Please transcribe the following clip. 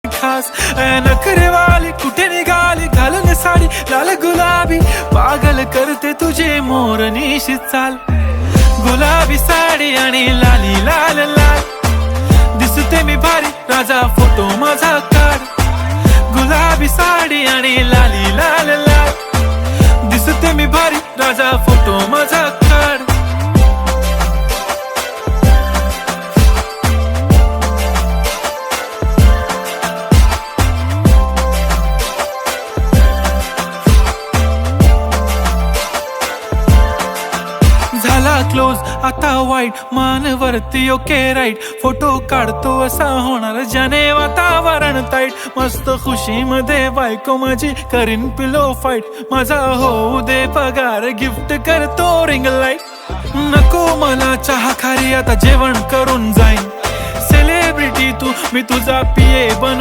खास नखरेवाली कुठे निघाली घालून साडी लाल गुलाबी पागल करते तुझे मोरनीशी चाल गुलाबी साडी आणि लाली लाल लाल दिसते मी भारी राजा फोटो माझा काढ गुलाबी साडी आणि लाली लाल लाल दिसते मी भारी राजा फोटो माझा काढ झाला क्लोज आता वाईट मानवरती ओके राईट फोटो काढतो असा होणार ज्याने वातावरण ताईट मस्त खुशी मध्ये बायको माझी करीन पिलो फाईट माझा होऊ दे पगार गिफ्ट करतो रिंग लाईट नको मला चहा खारी आता जेवण करून जाईन सेलिब्रिटी तू मी तुझा पिये बनून